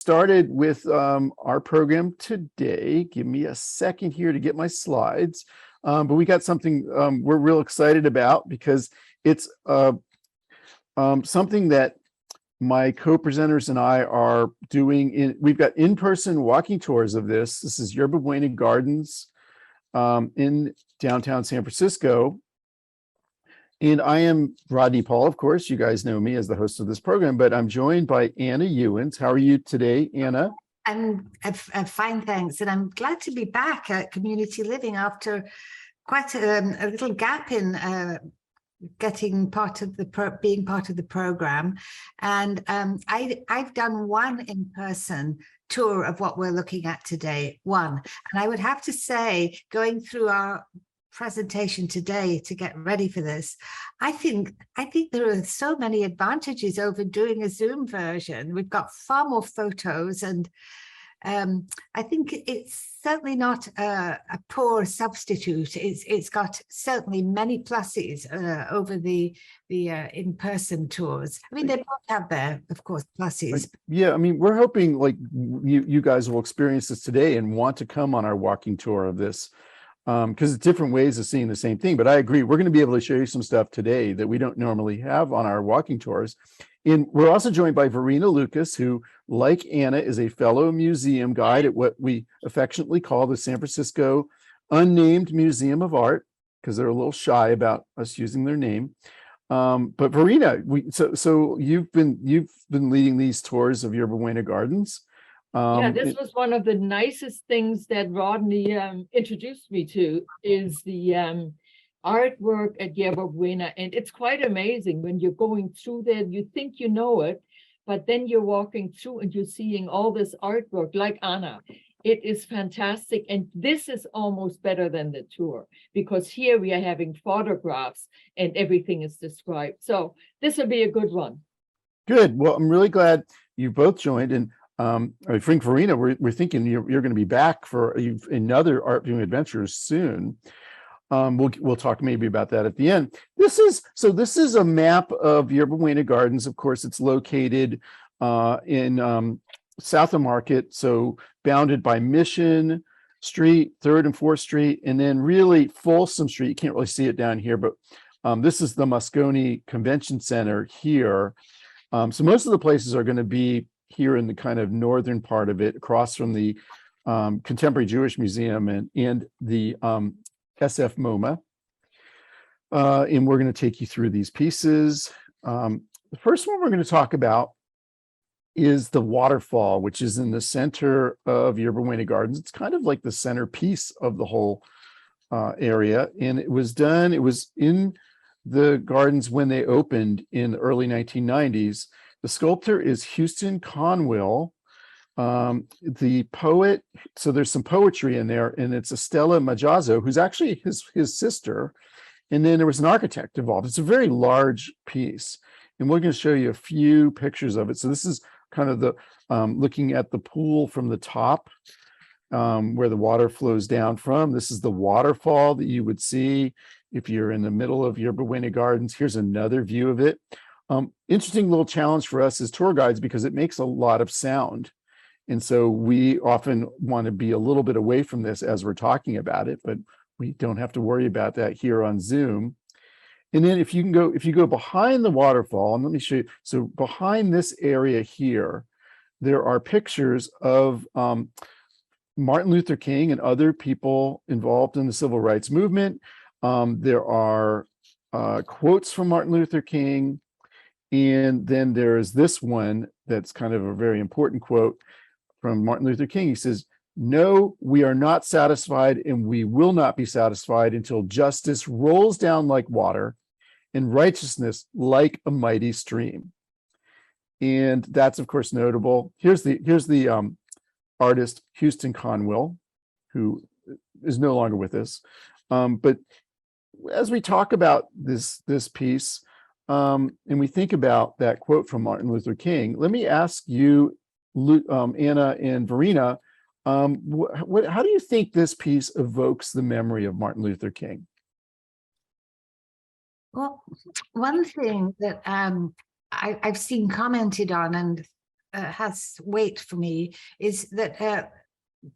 Started with our program today. Give me a second here to get my slides. But we got something we're real excited about because it's something that my co-presenters and I are doing. We've got in-person walking tours of this. This is Yerba Buena Gardens in downtown San Francisco. And I am Rodney Paul, of course. You guys know me as the host of this program, but I'm joined by Anna Ewins. How are you today, Anna? I'm fine, thanks. And I'm glad to be back at Community Living after quite a little gap in getting part of being part of the program. And I've done one in-person tour of what we're looking at today, one. And I would have to say, going through our presentation today to get ready for this, I think there are so many advantages over doing a Zoom version. We've got far more photos, and I think it's certainly not a poor substitute. It's got certainly many pluses over the in-person tours. I mean, they both have their, of course, pluses. Yeah, I mean, we're hoping like you guys will experience this today and want to come on our walking tour of this. Because it's different ways of seeing the same thing. But I agree, we're going to be able to show you some stuff today that we don't normally have on our walking tours. And we're also joined by Verena Lucas, who, like Anna, is a fellow museum guide at what we affectionately call the San Francisco Unnamed Museum of Art, because they're a little shy about us using their name. But Verena, so you've been leading these tours of Yerba Buena Gardens. Yeah, this was one of the nicest things that Rodney introduced me to, is the artwork at Yerba Buena. And it's quite amazing when you're going through there, you think you know it, but then you're walking through and you're seeing all this artwork like Anna. It is fantastic. And this is almost better than the tour, because here we are having photographs and everything is described. So this will be a good one. Good. Well, I'm really glad you both joined. And I think, Verena, we're thinking you're going to be back for another art viewing adventures soon. We'll talk maybe about that at the end. This is a map of Yerba Buena Gardens. Of course, it's located in south of Market, so bounded by Mission Street, 3rd and 4th Street, and then really Folsom Street. You can't really see it down here, but this is the Moscone Convention Center here. So most of the places are going to be here in the kind of northern part of it, across from the Contemporary Jewish Museum and the SF MoMA. And we're going to take you through these pieces. The first one we're going to talk about is the waterfall, which is in the center of Yerba Buena Gardens. It's kind of like the centerpiece of the whole area. And it was in the gardens when they opened in the early 1990s. The sculptor is Houston Conwell, the poet. So there's some poetry in there, and it's Estela Majazo, who's actually his sister. And then there was an architect involved. It's a very large piece, and we're going to show you a few pictures of it. So this is kind of the looking at the pool from the top, where the water flows down from. This is the waterfall that you would see if you're in the middle of Yerba Buena Gardens. Here's another view of it. Interesting little challenge for us as tour guides, because it makes a lot of sound. And so we often want to be a little bit away from this as we're talking about it, but we don't have to worry about that here on Zoom. And then if you go behind the waterfall, and let me show you. So behind this area here, there are pictures of Martin Luther King and other people involved in the civil rights movement. There are quotes from Martin Luther King. And then there's this one that's kind of a very important quote from Martin Luther King. He says, "No, we are not satisfied, and we will not be satisfied until justice rolls down like water and righteousness like a mighty stream." And that's, of course, notable. Here's the artist Houston Conwell, who is no longer with us. But as we talk about this piece, and we think about that quote from Martin Luther King, let me ask you, Anna and Verena, how do you think this piece evokes the memory of Martin Luther King? Well, one thing that I've seen commented on, and has weight for me is that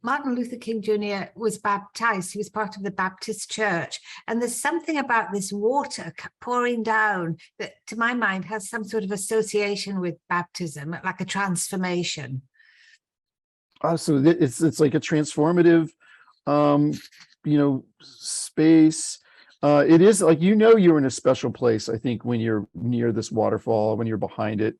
Martin Luther King Jr. was baptized. He was part of the Baptist church. And there's something about this water pouring down that, to my mind, has some sort of association with baptism, like a transformation. So it's like a transformative, space. It is like, you're in a special place, I think, when you're near this waterfall, when you're behind it.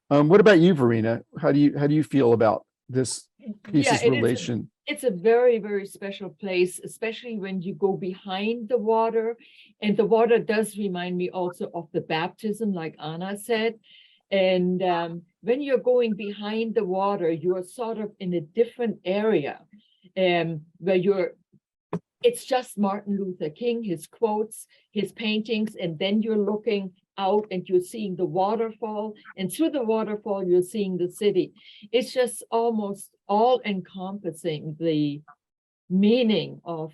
What about you, Verena? How do you feel about this piece's relation? It's a very, very special place, especially when you go behind the water. And the water does remind me also of the baptism, like Anna said. And when you're going behind the water, you're sort of in a different area where it's just Martin Luther King, his quotes, his paintings, and then you're looking out and you're seeing the waterfall, and through the waterfall, you're seeing the city. It's just almost all encompassing the meaning of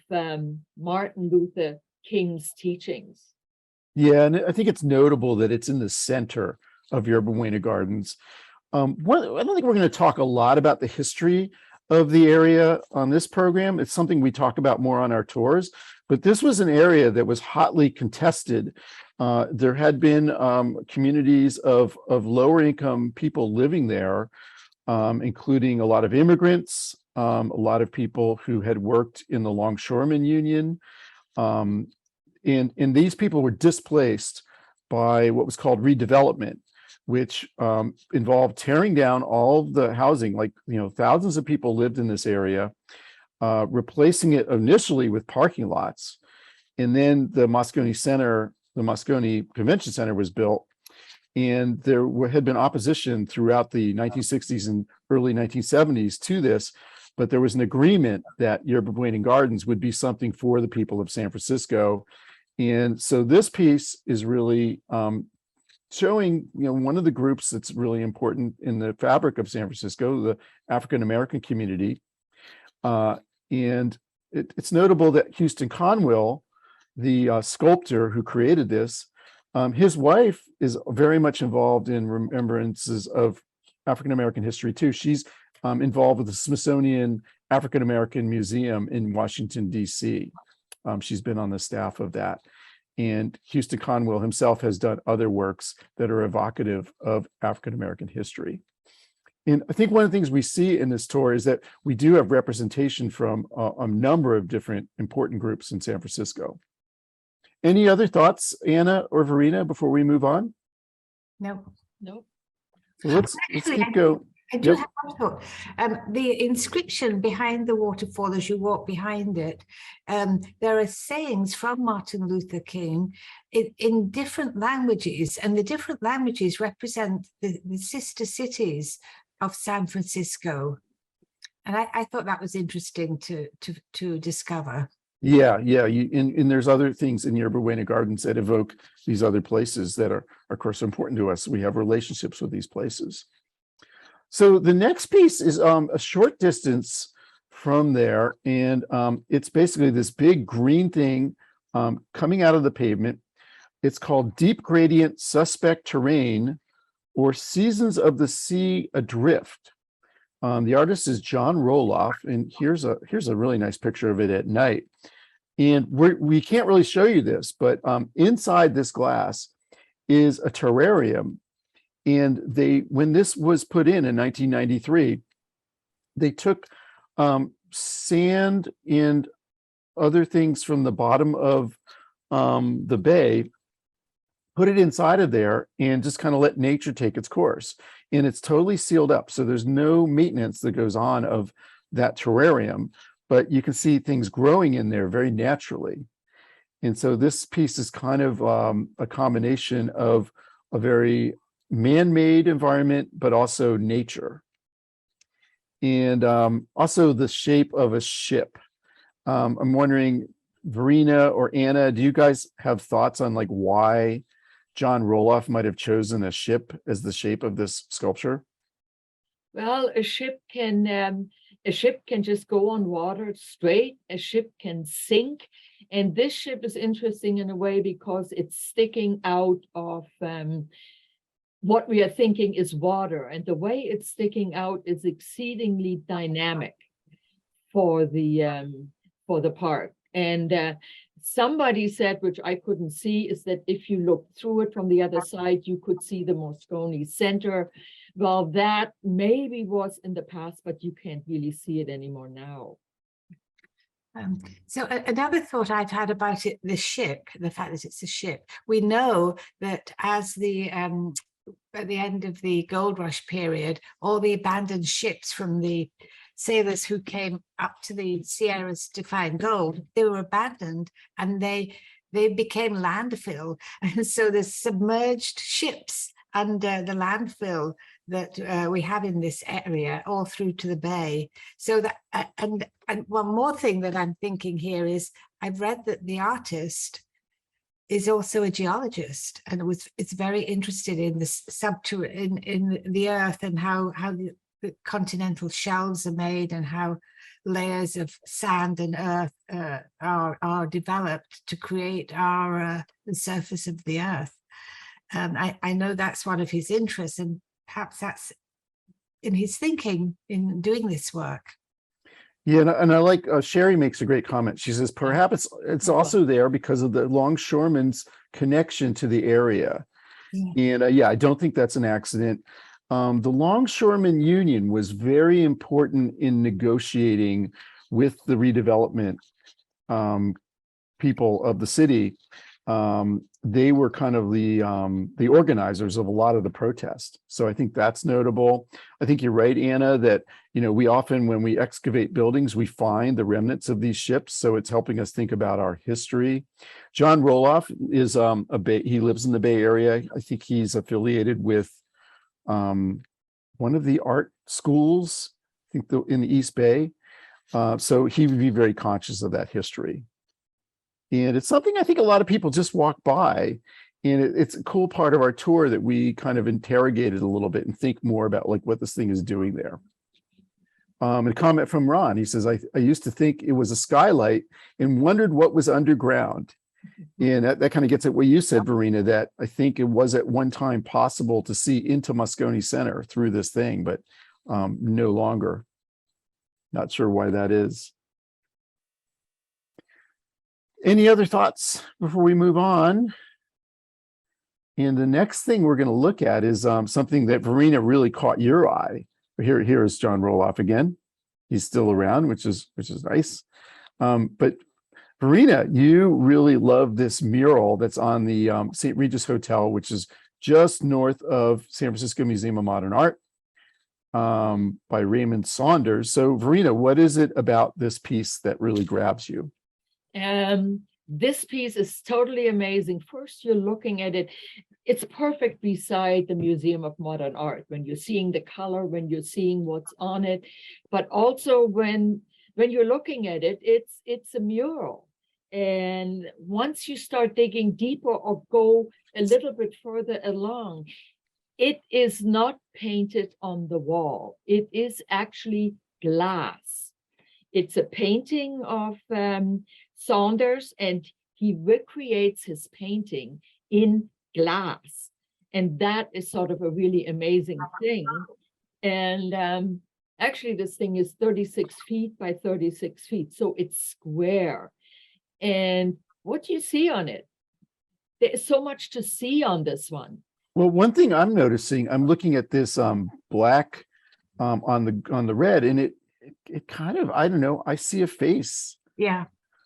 Martin Luther King's teachings. Yeah, and I think it's notable that it's in the center of Yerba Buena Gardens. I don't think we're going to talk a lot about the history of the area on this program. It's something we talk about more on our tours, but this was an area that was hotly contested. There had been communities of lower income people living there, including a lot of immigrants, a lot of people who had worked in the Longshoremen Union. And these people were displaced by what was called redevelopment, which involved tearing down all the housing. Like, thousands of people lived in this area, replacing it initially with parking lots. And then the Moscone Convention Center was built. And there had been opposition throughout the 1960s and early 1970s to this, but there was an agreement that Yerba Buena Gardens would be something for the people of San Francisco. And so this piece is really showing, one of the groups that's really important in the fabric of San Francisco, the African American community. And it's notable that Houston Conwell, the sculptor who created this, his wife is very much involved in remembrances of African American history too. She's involved with the Smithsonian African American Museum in Washington, D.C. She's been on the staff of that. And Houston Conwell himself has done other works that are evocative of African American history. And I think one of the things we see in this tour is that we do have representation from a number of different important groups in San Francisco. Any other thoughts, Anna or Verena, before we move on? No. Nope. So let's keep going. I do have one thought. The inscription behind the waterfall, as you walk behind it, there are sayings from Martin Luther King in different languages, and the different languages represent the sister cities of San Francisco. And I thought that was interesting to discover. Yeah. And there's other things in Yerba Buena Gardens that evoke these other places that are, of course, important to us. We have relationships with these places. So the next piece is a short distance from there, and it's basically this big green thing coming out of the pavement. It's called Deep Gradient Suspect Terrain, or Seasons of the Sea Adrift. The artist is John Roloff, and here's a really nice picture of it at night. And we can't really show you this, but inside this glass is a terrarium. And when this was put in 1993, they took sand and other things from the bottom of the bay, put it inside of there, and just kind of let nature take its course. And it's totally sealed up. So there's no maintenance that goes on of that terrarium, but you can see things growing in there very naturally. And so this piece is kind of a combination of a very man-made environment, but also nature. And also the shape of a ship. I'm wondering, Verena or Anna, do you guys have thoughts on like why John Roloff might have chosen a ship as the shape of this sculpture? Well, a ship can just go on water straight. A ship can sink. And this ship is interesting in a way because it's sticking out of what we are thinking is water, and the way it's sticking out is exceedingly dynamic for the park. And somebody said, which I couldn't see, is that if you look through it from the other side, you could see the Moscone Center. Well, that maybe was in the past, but you can't really see it anymore now. So another thought I've had about it, the ship, the fact that it's a ship. We know that as the at the end of the gold rush period, all the abandoned ships from the sailors who came up to the Sierras to find gold, they were abandoned and they became landfill. And so there's submerged ships under the landfill that we have in this area all through to the bay. So that and one more thing that I'm thinking here is I've read that the artist is also a geologist and it's very interested in this in the earth and how the continental shelves are made and how layers of sand and earth are developed to create the surface of the earth. I know that's one of his interests, and perhaps that's in his thinking in doing this work. Yeah, and I like Sherry makes a great comment. She says perhaps it's also there because of the longshoremen's connection to the area. Yeah. And yeah, I don't think that's an accident. The Longshoremen Union was very important in negotiating with the redevelopment people of the city. They were kind of the organizers of a lot of the protest. So I think that's notable. I think you're right, Anna, that, you know, we often, when we excavate buildings, we find the remnants of these ships. So it's helping us think about our history. John Roloff is he lives in the Bay Area. I think he's affiliated with one of the art schools, I think in the East Bay. So he would be very conscious of that history. And it's something I think a lot of people just walk by, and it's a cool part of our tour that we kind of interrogated a little bit and think more about like what this thing is doing there. A comment from Ron, he says, I used to think it was a skylight and wondered what was underground. And that kind of gets at what you said, Verena, that I think it was at one time possible to see into Moscone Center through this thing, but no longer. Not sure why that is. Any other thoughts before we move on? And the next thing we're going to look at is something that Verena really caught your eye. Here is John Roloff again. He's still around, which is nice. But Verena, you really love this mural that's on the St. Regis Hotel, which is just north of San Francisco Museum of Modern Art, by Raymond Saunders. So Verena, what is it about this piece that really grabs you? This piece is totally amazing. First, you're looking at it. It's perfect beside the Museum of Modern Art when you're seeing the color, when you're seeing what's on it, but also when you're looking at it, it's a mural. And once you start digging deeper or go a little bit further along, it is not painted on the wall. It is actually glass. It's a painting of Saunders, and he recreates his painting in glass. And that is sort of a really amazing thing. And actually, this thing is 36 feet by 36 feet, so it's square. And what do you see on it? There is so much to see on this one. Well, one thing I'm noticing, I'm looking at this black on the red, and it kind of, I don't know, I see a face. Yeah.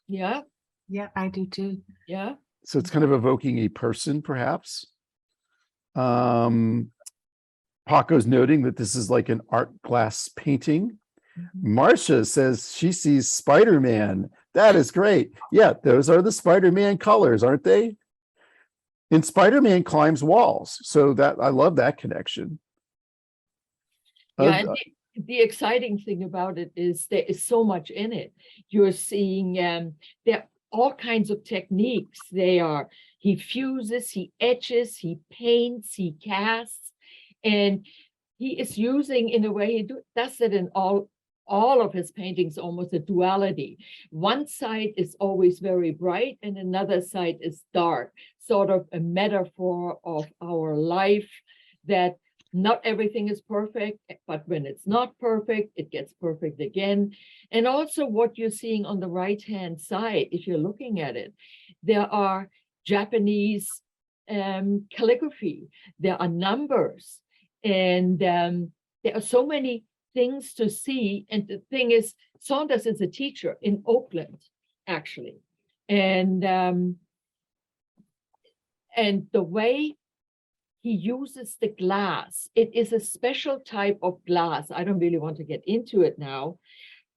Yeah. Yeah, I do too. Yeah. So it's kind of evoking a person, perhaps. Paco's noting that this is like an art glass painting. Mm-hmm. Marcia says she sees Spider-Man. That is great. Yeah, those are the Spider-Man colors, aren't they? And Spider-Man climbs walls. So that I love that connection. Yeah, the exciting thing about it is there is so much in it. You're seeing there are all kinds of techniques. He fuses, he etches, he paints, he casts, and he is using, in a way, he does it in all of his paintings, almost a duality. One side is always very bright and another side is dark, sort of a metaphor of our life that not everything is perfect, but when it's not perfect, it gets perfect again. And also what you're seeing on the right-hand side, if you're looking at it, there are Japanese calligraphy, there are numbers, and there are so many things to see. And the thing is, Saunders is a teacher in Oakland, actually. And the way he uses the glass, it is a special type of glass. I don't really want to get into it now,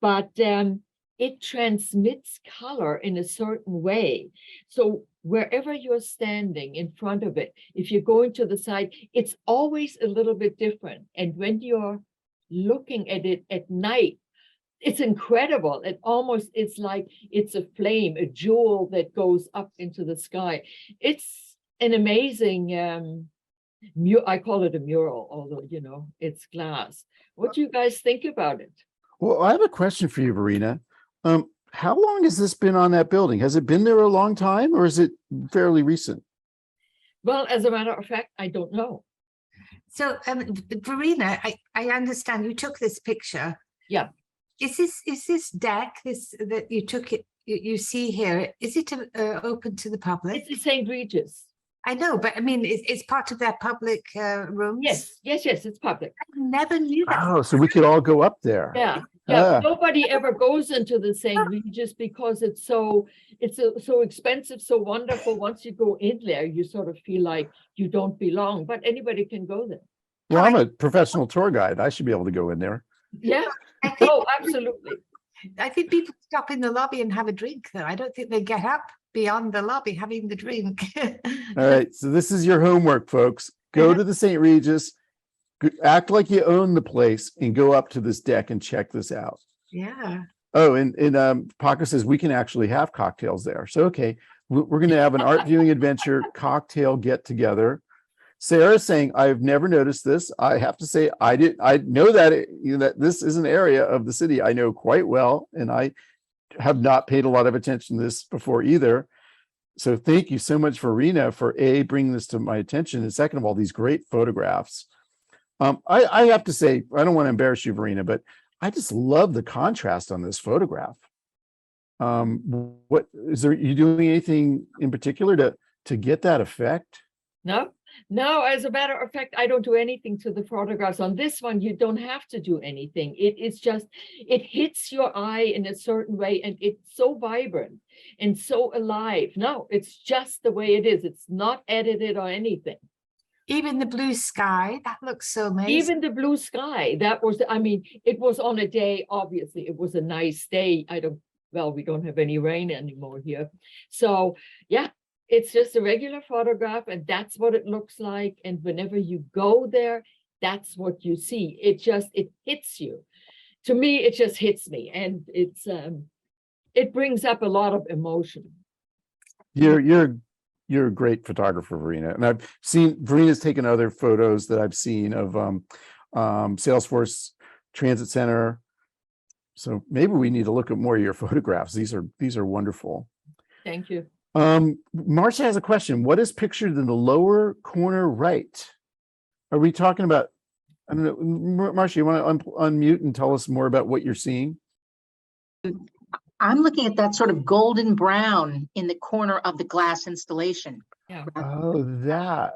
but it transmits color in a certain way. So wherever you're standing in front of it, if you're going to the side, it's always a little bit different. And when you're looking at it at night, it's incredible. It almost, it's like it's a flame, a jewel that goes up into the sky. It's an amazing, I call it a mural, although, you know, it's glass. What do you guys think about it? Well, I have a question for you, Verena. How long has this been on that building? Has it been there a long time, or is it fairly recent? Well, as a matter of fact, I don't know. So, Verena, I understand you took this picture. Yeah. Is this deck that you took it? You see here? Is it open to the public? It's the St. Regis. I know, but I mean, it's part of their public rooms. Yes, it's public. I never knew that. Oh, so we could all go up there. Yeah. Ah. Nobody ever goes into the St. Regis because it's so expensive, so wonderful. Once you go in there, you sort of feel like you don't belong, but anybody can go there. Well, I'm a professional tour guide. I should be able to go in there. Yeah. Oh, absolutely. I think people stop in the lobby and have a drink, though. I don't think they get up beyond the lobby having the drink. All right. So this is your homework, folks. Go to the St. Regis, act like you own the place, and go up to this deck and check this out. Yeah. Oh, and Paco says we can actually have cocktails there. So, okay, we're going to have an art viewing adventure cocktail get together. Sarah's saying, I've never noticed this. I have to say, I know that, that this is an area of the city I know quite well, and I have not paid a lot of attention to this before either. So thank you so much, Verena, for bringing this to my attention, and second of all, these great photographs. I have to say, I don't want to embarrass you, Verena, but I just love the contrast on this photograph. What is there? You doing anything in particular to get that effect? No, as a matter of fact, I don't do anything to the photographs. On this one, you don't have to do anything. It is just, it hits your eye in a certain way, and it's so vibrant and so alive. No, it's just the way it is. It's not edited or anything. Even the blue sky, that looks so amazing. Even the blue sky, that was, I mean, it was on a day, obviously, it was a nice day. We don't have any rain anymore here. So, yeah. It's just a regular photograph, and that's what it looks like. And whenever you go there, that's what you see. It hits you. To me, it just hits me, and it brings up a lot of emotion. You're a great photographer, Verena, and I've seen Verena's taken other photos that I've seen of Salesforce Transit Center. So maybe we need to look at more of your photographs. These are wonderful. Thank you. Marcia has a question. What is pictured in the lower corner right? Are we talking about, I don't know, Marcia, you want to unmute and tell us more about what you're seeing? I'm looking at that sort of golden brown in the corner of the glass installation. Yeah. Oh, that.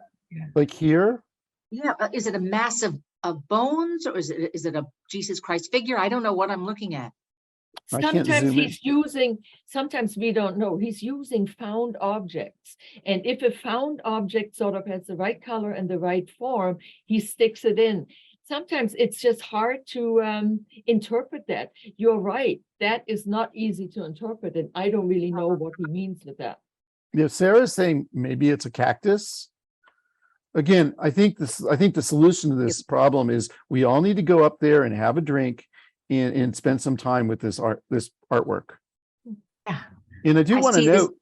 Like here? Yeah. Is it a mass of bones, or is it a Jesus Christ figure? I don't know what I'm looking at. Sometimes we don't know, he's using found objects. And if a found object sort of has the right color and the right form, he sticks it in. Sometimes it's just hard to interpret that. You're right, that is not easy to interpret, and I don't really know what he means with that. Yeah, Sarah's saying maybe it's a cactus. Again, I think the solution to this problem is we all need to go up there and have a drink and spend some time with this artwork. Yeah. And I do want to note,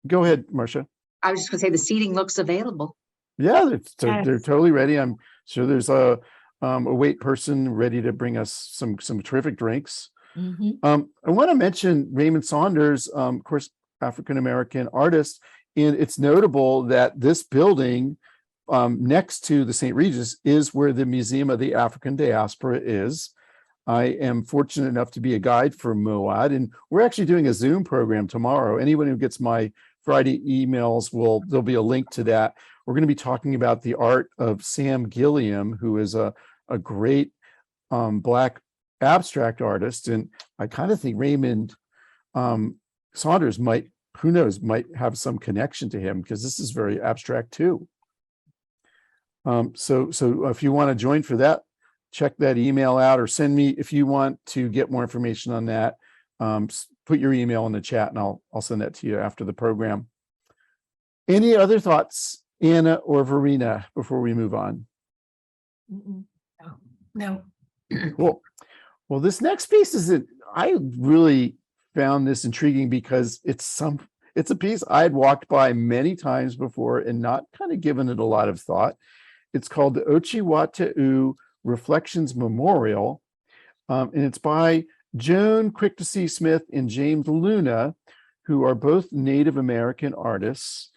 go ahead, Marcia. I was just going to say the seating looks available. Yeah, they're totally ready. I'm sure there's a wait person ready to bring us some terrific drinks. Mm-hmm. I want to mention Raymond Saunders, of course, African-American artist, and it's notable that this building next to the St. Regis is where the Museum of the African Diaspora is. I am fortunate enough to be a guide for MOAD, and we're actually doing a Zoom program tomorrow. Anyone who gets my Friday emails, there'll be a link to that. We're going to be talking about the art of Sam Gilliam, who is a great Black abstract artist. And I kind of think Raymond Saunders might, who knows, might have some connection to him, because this is very abstract too. So if you want to join for that, check that email out, or send me, if you want to get more information on that, put your email in the chat and I'll send that to you after the program. Any other thoughts, Anna or Verena, before we move on? No. Cool. Well, this next piece I really found this intriguing because it's a piece I had walked by many times before and not kind of given it a lot of thought. It's called the Ochiwateu Reflections Memorial, and it's by Joan Quick-to-See Smith and James Luna, who are both Native American artists.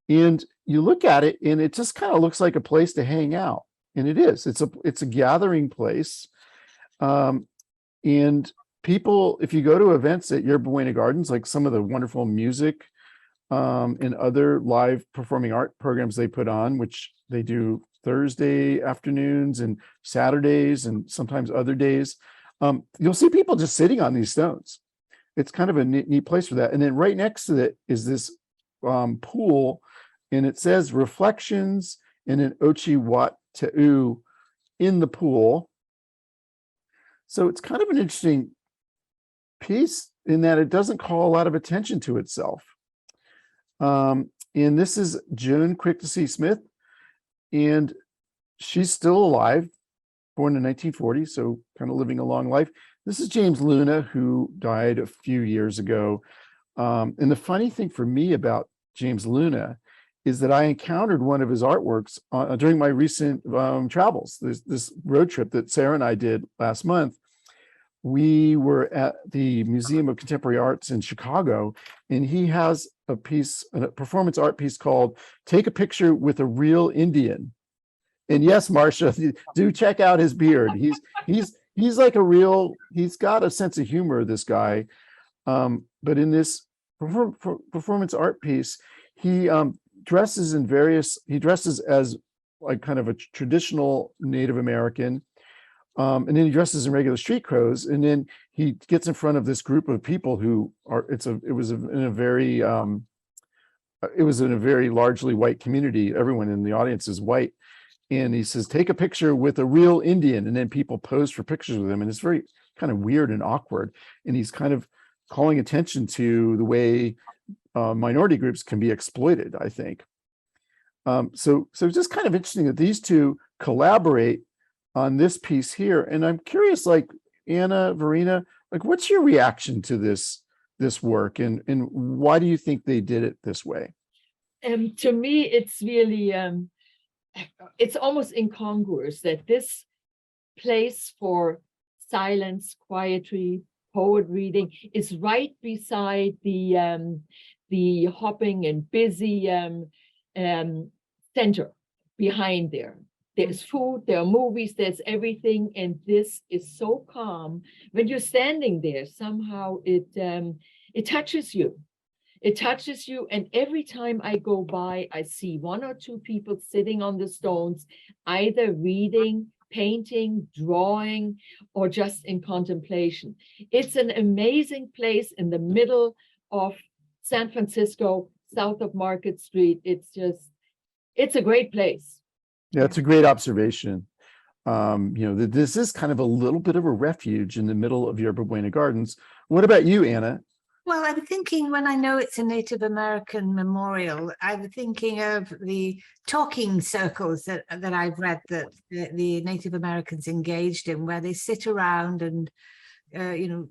And you look at it and it just kind of looks like a place to hang out. And it is. It's a gathering place. And people, if you go to events at Yerba Buena Gardens, like some of the wonderful music and other live performing art programs they put on, which they do Thursday afternoons and Saturdays and sometimes other days, you'll see people just sitting on these stones. It's kind of a neat place for that. And then right next to it is this pool, and it says reflections in an Ochiwateu in the pool. So it's kind of an interesting piece in that it doesn't call a lot of attention to itself. And this is Joan Quick-to-See Smith, and she's still alive, born in 1940, so kind of living a long life. This is James Luna, who died a few years ago. And the funny thing for me about James Luna is that I encountered one of his artworks during my recent travels, this road trip that Sarah and I did last month. We were at the Museum of Contemporary Arts in Chicago, and he has a performance art piece called Take a Picture with a Real Indian. And yes, Marcia, do check out his beard. He's like he's got a sense of humor, this guy. But in this performance art piece, he dresses as like kind of a traditional Native American. And then he dresses in regular street clothes, and then he gets in front of this group of people who are. It was in a very largely white community. Everyone in the audience is white, and he says, "Take a picture with a real Indian," and then people pose for pictures with him, and it's very kind of weird and awkward. And he's kind of calling attention to the way minority groups can be exploited, I think. So it's just kind of interesting that these two collaborate on this piece here. And I'm curious, like Anna, Verena, like what's your reaction to this work, and why do you think they did it this way? To me, it's really, it's almost incongruous that this place for silence, quietry, poet reading is right beside the hopping and busy center behind there. There's food, there are movies, there's everything, and this is so calm. When you're standing there, somehow it touches you. It touches you, and every time I go by, I see one or two people sitting on the stones, either reading, painting, drawing, or just in contemplation. It's an amazing place in the middle of San Francisco, south of Market Street. It's a great place. Yeah, it's a great observation. This is kind of a little bit of a refuge in the middle of Yerba Buena Gardens. What about you, Anna? Well, I'm thinking, when I know it's a Native American memorial, I'm thinking of the talking circles that I've read that the Native Americans engaged in, where they sit around and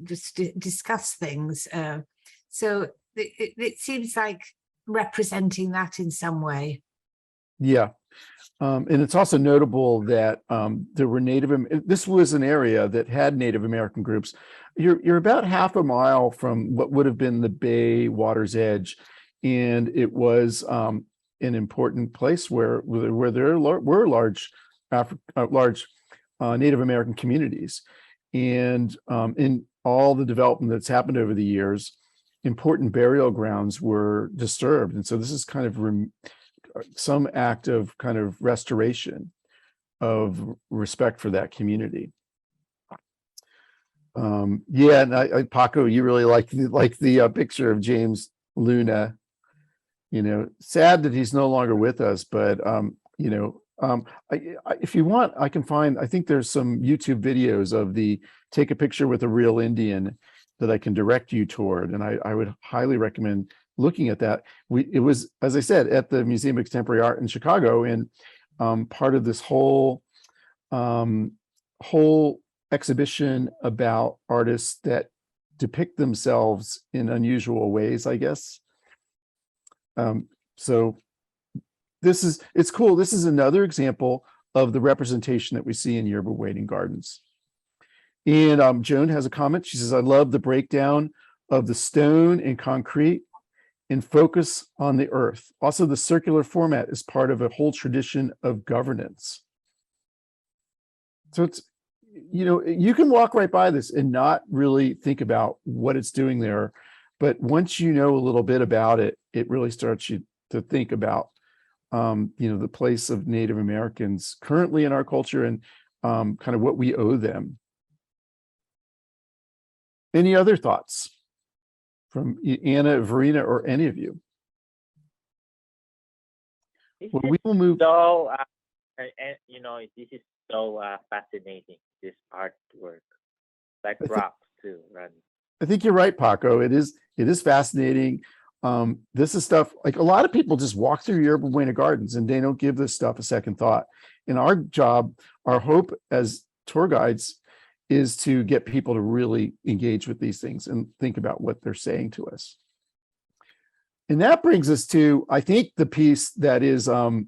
just discuss things. So it seems like representing that in some way. Yeah. And it's also notable that there were this was an area that had Native American groups. You're about half a mile from what would have been the bay water's edge. And it was an important place where there were large Native American communities, and in all the development that's happened over the years, important burial grounds were disturbed, and so this is kind of some act of kind of restoration of respect for that community. Yeah, and Paco, you really like the picture of James Luna. You know, sad that he's no longer with us, but you know, if you want, I can find. I think there's some YouTube videos of the take a picture with a real Indian that I can direct you toward, and I would highly recommend looking at that. It was, as I said, at the Museum of Contemporary Art in Chicago, and part of this whole exhibition about artists that depict themselves in unusual ways, I guess. So it's cool. This is another example of the representation that we see in Yerba Buena Gardens. And Joan has a comment. She says, I love the breakdown of the stone and concrete and focus on the earth. Also, the circular format is part of a whole tradition of governance. So it's, you know, you can walk right by this and not really think about what it's doing there. But once you know a little bit about it, it really starts you to think about, you know, the place of Native Americans currently in our culture and kind of what we owe them. Any other thoughts from Anna, Verena, or any of you? Well, we will move. So, you know, this is so fascinating, this artwork, like rocks too, right? I think you're right, Paco. It is fascinating. This is stuff like a lot of people just walk through Yerba Buena Gardens and they don't give this stuff a second thought. And our job, our hope as tour guides is to get people to really engage with these things and think about what they're saying to us. And that brings us to, I think, the piece that is the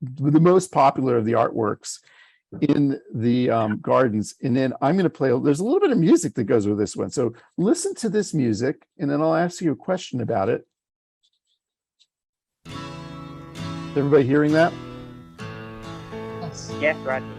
most popular of the artworks in the gardens. And then I'm going to play, there's a little bit of music that goes with this one. So listen to this music, and then I'll ask you a question about it. Is everybody hearing that? Yes, Rodney.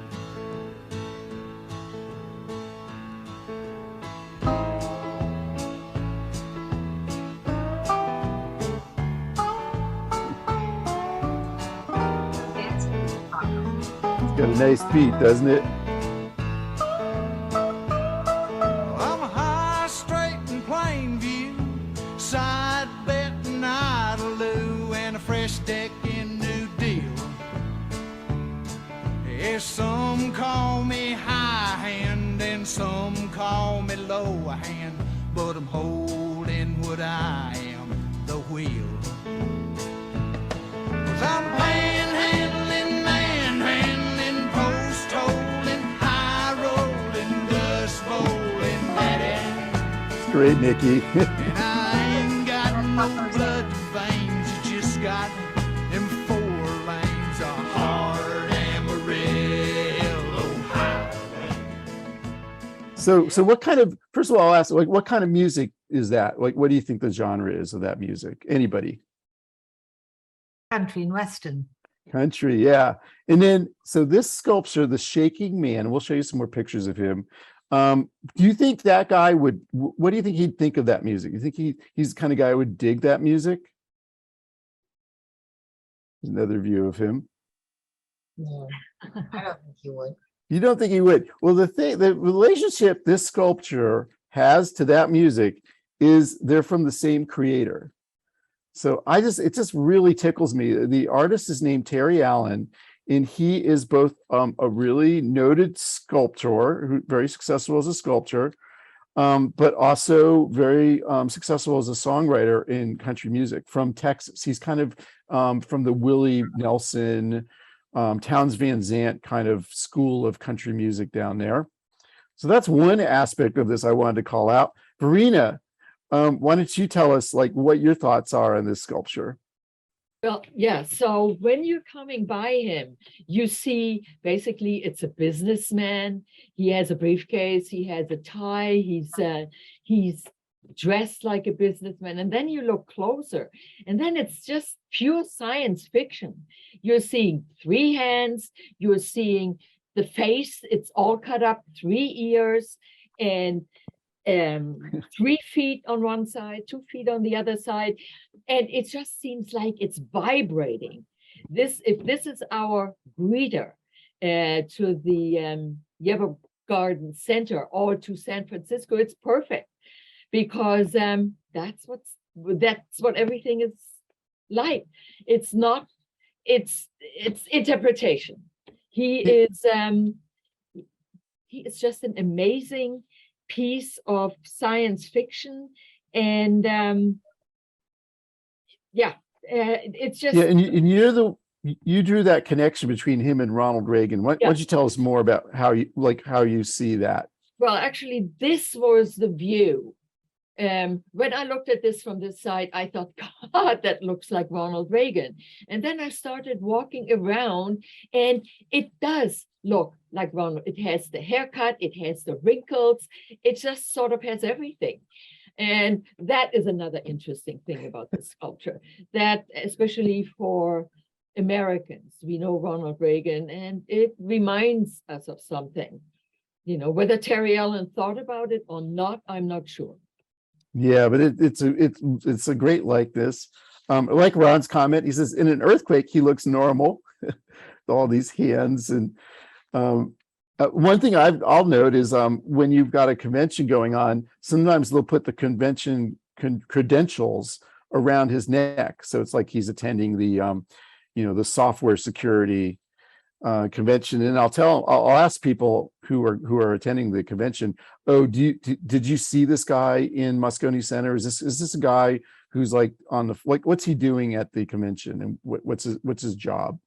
Got a nice beat, doesn't it? I'm a high, straight, and plain view, side bet and Idaloo, and a fresh deck in New Deal. Yeah, some call me high hand and some call me low hand, but I'm holding what I am, the wheel. 'Cause I'm panhandling, manhandling, post holding, high rolling, dust bowling, daddy. It's great, Nikki. And I ain't got no blood veins, you just got them 4 lanes of hard Amarillo highway. So what kind of, first of all, I'll ask, like, what kind of music is that? Like, what do you think the genre is of that music? Anybody? Country and Western. Country, yeah. And then, so this sculpture, the Shaking Man, we'll show you some more pictures of him. Do you think that guy would, what do you think he'd think of that music? You think he's the kind of guy who would dig that music? There's another view of him. No, I don't think you would. You don't think he would? Well, the relationship this sculpture has to that music is they're from the same creator. So it just really tickles me. The artist is named Terry Allen, and he is both a really noted sculptor, who very successful as a sculptor, but also very successful as a songwriter in country music from Texas. He's kind of from the Willie Nelson, Townes Van Zandt kind of school of country music down there. So that's one aspect of this I wanted to call out. Verena, why don't you tell us like what your thoughts are on this sculpture? Well, yeah. So when you're coming by him, you see basically it's a businessman. He has a briefcase. He has a tie. He's dressed like a businessman. And then you look closer, and then it's just pure science fiction. You're seeing 3 hands, you're seeing the face, it's all cut up, 3 ears, and 3 feet on one side, 2 feet on the other side. And it just seems like it's vibrating. If this is our greeter to the Yerba Garden Center or to San Francisco, it's perfect, because that's what everything is like. It's not, it's interpretation. He is just an amazing piece of science fiction, and it's just and you drew that connection between him and Ronald Reagan. Why don't you tell us more about how you see that? Well, actually, this was the view. When I looked at this from this side, I thought, God, that looks like Ronald Reagan. And then I started walking around, and it does look like Ronald. It has the haircut, it has the wrinkles, it just sort of has everything. And that is another interesting thing about this sculpture, that especially for Americans, we know Ronald Reagan, and it reminds us of something. You know, whether Terry Allen thought about it or not, I'm not sure. Yeah, but it's a great likeness. Like Ron's comment, he says in an earthquake he looks normal, all these hands. And one thing I'll note is when you've got a convention going on, sometimes they'll put the convention credentials around his neck, so it's like he's attending the the software security convention. And I'll ask people who are attending the convention, did you see this guy in Moscone Center? Is this a guy who's like what's he doing at the convention, and what's his job?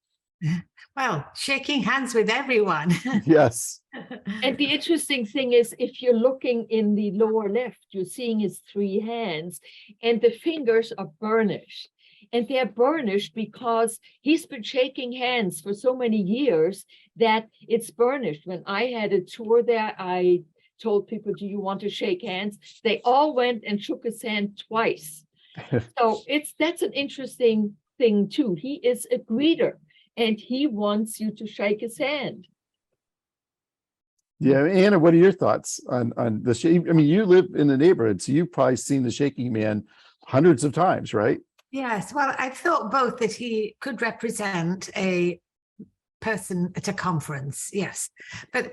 Well, shaking hands with everyone. Yes. And the interesting thing is, if you're looking in the lower left, you're seeing his 3 hands, and the fingers are burnished. And they're burnished because he's been shaking hands for so many years that it's burnished. When I had a tour there, I told people, do you want to shake hands? They all went and shook his hand twice. So that's an interesting thing too. He is a greeter, and he wants you to shake his hand. Yeah, Anna, what are your thoughts on the shake? I mean, you live in the neighborhood, so you've probably seen the shaking man hundreds of times, right? Yes, well, I thought both that he could represent a person at a conference, yes, but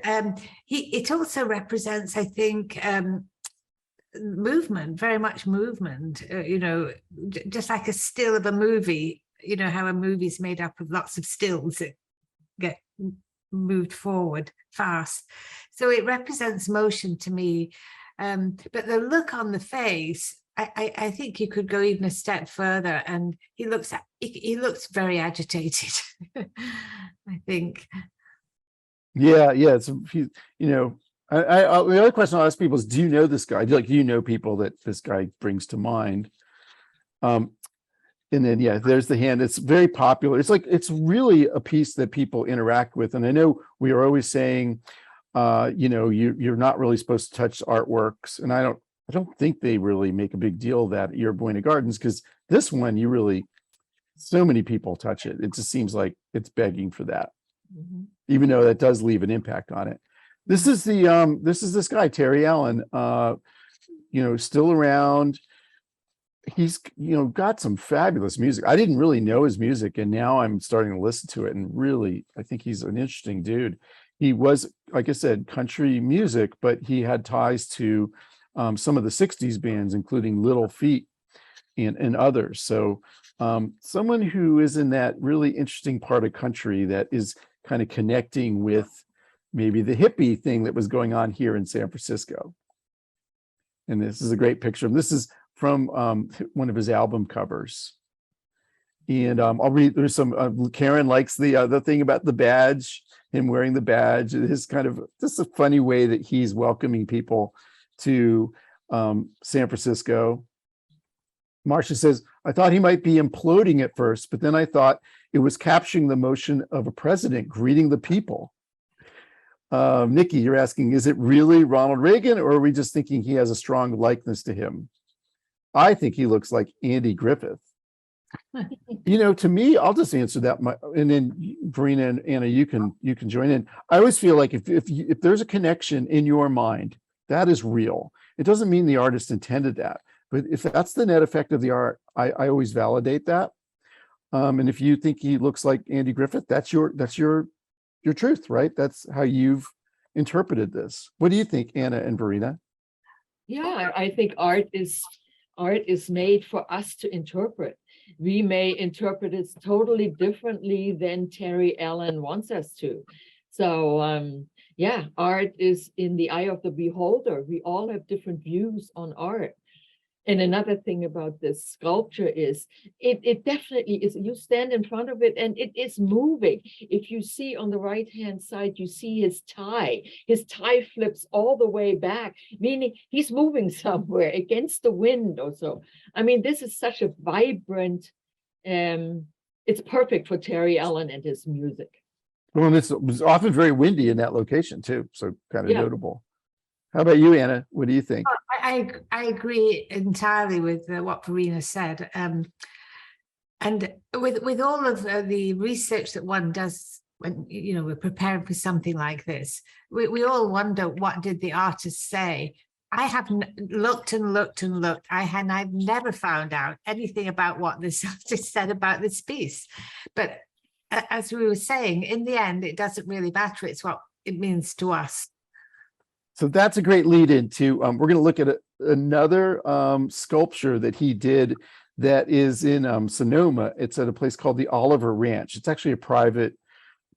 it also represents, I think, movement, very much movement. Just like a still of a movie. You know how a movie's made up of lots of stills that get moved forward fast. So it represents motion to me. But the look on the face, I think you could go even a step further, and he looks very agitated. I think. Yeah. It's the other question I'll ask people is, do you know this guy? Do you know people that this guy brings to mind? And then there's the hand. It's very popular. It's really a piece that people interact with. And I know we are always saying, you're not really supposed to touch artworks, and I don't think they really make a big deal of that at Yerba Buena Gardens, because this one, so many people touch it. It just seems like it's begging for that, even though that does leave an impact on it. This is this guy, Terry Allen, still around. He's, got some fabulous music. I didn't really know his music, and now I'm starting to listen to it, and really, I think he's an interesting dude. He was, like I said, country music, but he had ties to some of the 60s bands, including Little Feat and others. So someone who is in that really interesting part of country that is kind of connecting with maybe the hippie thing that was going on here in San Francisco. And this is a great picture of him. This is from one of his album covers. And I'll read, there's some, Karen likes the thing about the badge, him wearing the badge. It is kind of just a funny way that he's welcoming people to San Francisco. Marcia says, I thought he might be imploding at first, but then I thought it was capturing the motion of a president greeting the people. Nikki, you're asking, is it really Ronald Reagan, or are we just thinking he has a strong likeness to him? I think he looks like Andy Griffith. To me, I'll just answer that, and then Verena and Anna, you can join in. I always feel like if there's a connection in your mind, that is real. It doesn't mean the artist intended that, but if that's the net effect of the art, I always validate that. And if you think he looks like Andy Griffith, that's your truth, right? That's how you've interpreted this. What do you think, Anna and Verena? Yeah, I think art is made for us to interpret. We may interpret it totally differently than Terry Allen wants us to. So yeah, art is in the eye of the beholder. We all have different views on art. And another thing about this sculpture is it definitely is, you stand in front of it and it is moving. If you see on the right-hand side, you see his tie. His tie flips all the way back, meaning he's moving somewhere against the wind or so. I mean, this is such a vibrant, it's perfect for Terry Allen and his music. Well, and it was often very windy in that location too, so kind of Yeah. notable. How about you, Anna? What do you think? I agree entirely with what Verena said. And with all of the research that one does when we're preparing for something like this, we all wonder, what did the artist say? I have looked and looked and looked. I've never found out anything about what this artist said about this piece. But as we were saying, in the end, it doesn't really matter. It's what it means to us. So that's a great lead into, we're going to look at another sculpture that he did that is in Sonoma. It's at a place called the Oliver Ranch. It's actually a private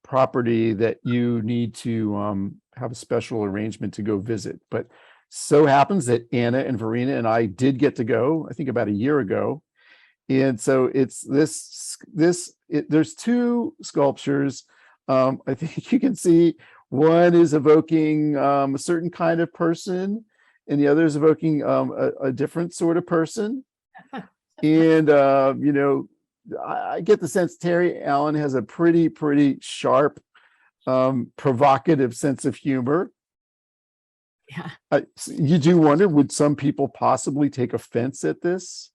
property that you need to have a special arrangement to go visit. But so happens that Anna and Verena and I did get to go, I think about a year ago. And so it's there's two sculptures. I think you can see one is evoking a certain kind of person, and the other is evoking a different sort of person. And I get the sense Terry Allen has a pretty sharp, provocative sense of humor. Yeah. You do wonder, would some people possibly take offense at this?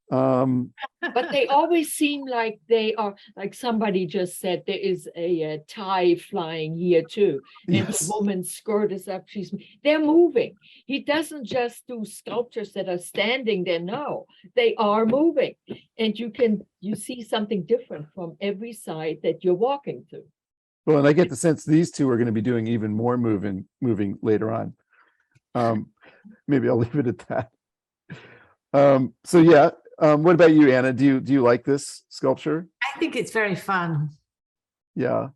But they always seem like they are, like somebody just said, there is a tie flying here too. And Yes. the woman's skirt is up, they're moving. He doesn't just do sculptures that are standing there. No, they are moving. And you see something different from every side that you're walking to. Well, and I get the sense these two are going to be doing even more moving later on. Maybe I'll leave it at that. So yeah. What about you, Anna? Do you like this sculpture? I think it's very fun. Yeah.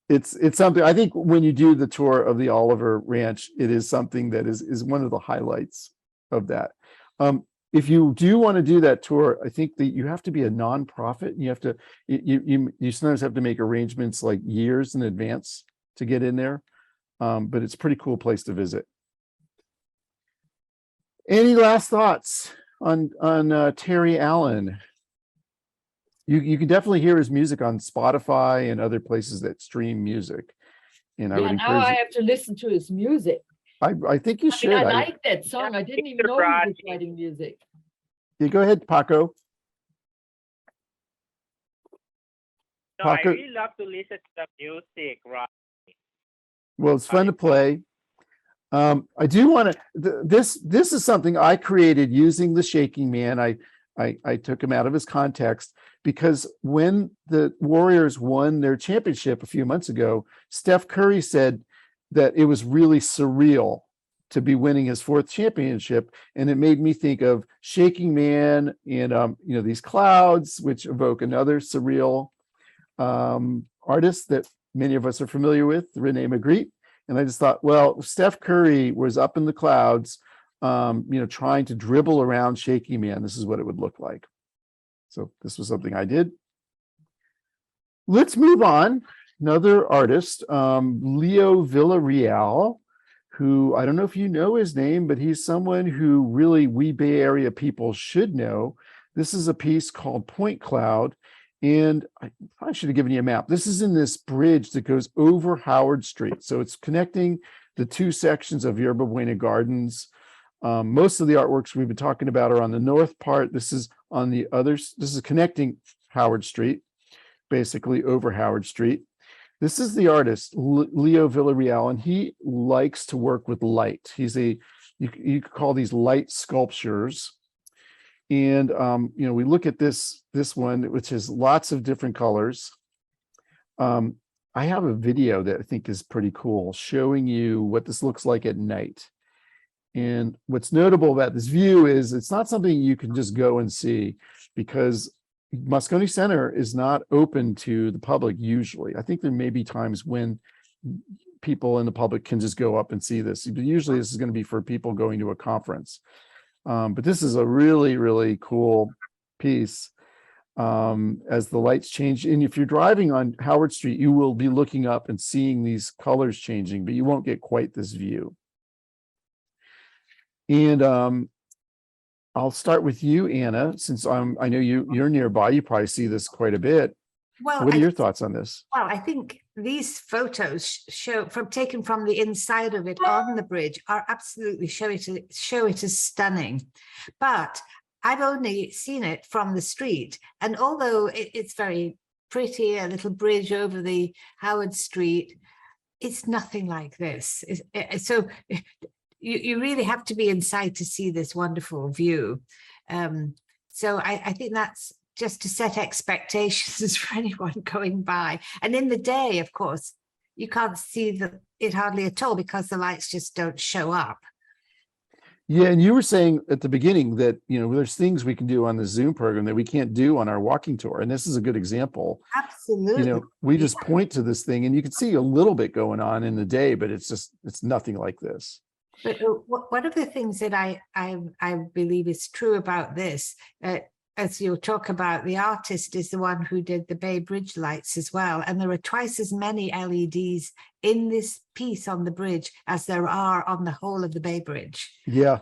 It's something, I think when you do the tour of the Oliver Ranch, it is something that is one of the highlights of that. If you do want to do that tour, I think that you have to be a nonprofit. You have to, you sometimes have to make arrangements like years in advance to get in there. But it's a pretty cool place to visit. Any last thoughts on Terry Allen? You can definitely hear his music on Spotify and other places that stream music. And I would now encourage I you. have to listen to his music. I think you should. I like that song. I didn't even know he was writing music. Yeah, go ahead, Paco. No, I Paco. really love to listen to the music, Rodney. Well, it's fun to play. I do want to. This is something I created using the Shaking Man. I took him out of his context because when the Warriors won their championship a few months ago, Steph Curry said that it was really surreal to be winning his fourth championship, and it made me think of Shaking Man and these clouds, which evoke another surreal artist that many of us are familiar with, Rene Magritte. And I just thought, well, Steph Curry was up in the clouds, trying to dribble around Shaky Man. This is what it would look like. So this was something I did. Let's move on. Another artist, Leo Villarreal, who I don't know if you know his name, but he's someone who really we Bay Area people should know. This is a piece called Point Cloud. And I should have given you a map. This is in this bridge that goes over Howard Street. So it's connecting the two sections of Yerba Buena Gardens. Most of the artworks we've been talking about are on the north part. This is on the others. This is connecting Howard Street, basically over Howard Street. This is the artist, Leo Villarreal, and he likes to work with light. He's you could call these light sculptures. And, we look at this one, which has lots of different colors. I have a video that I think is pretty cool, showing you what this looks like at night. And what's notable about this view is it's not something you can just go and see, because Moscone Center is not open to the public usually. I think there may be times when people in the public can just go up and see this. But usually this is going to be for people going to a conference. But this is a really, really cool piece as the lights change. And if you're driving on Howard Street, you will be looking up and seeing these colors changing, but you won't get quite this view. And I'll start with you, Anna, since I know you're nearby. You probably see this quite a bit. Well, what are your thoughts on this? Well, I think these photos taken from the inside of it on the bridge are absolutely show it as stunning. But I've only seen it from the street, and although it's very pretty, a little bridge over the Howard Street, it's nothing like this. So you really have to be inside to see this wonderful view. So I think that's just to set expectations for anyone going by. And in the day, of course, you can't see it hardly at all because the lights just don't show up. Yeah, and you were saying at the beginning that, there's things we can do on the Zoom program that we can't do on our walking tour. And this is a good example. Absolutely. We just point to this thing and you can see a little bit going on in the day, but it's nothing like this. But one of the things that I believe is true about this, as you'll talk about, the artist is the one who did the Bay Bridge lights as well. And there are twice as many LEDs in this piece on the bridge as there are on the whole of the Bay Bridge. Yeah.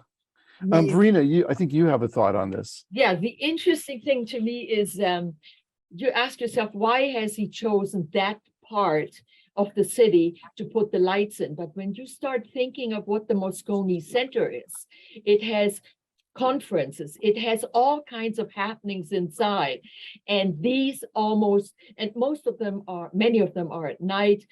Verena, I think you have a thought on this. Yeah, the interesting thing to me is you ask yourself, why has he chosen that part of the city to put the lights in? But when you start thinking of what the Moscone Center is, it has conferences, it has all kinds of happenings inside, and many of them are at night,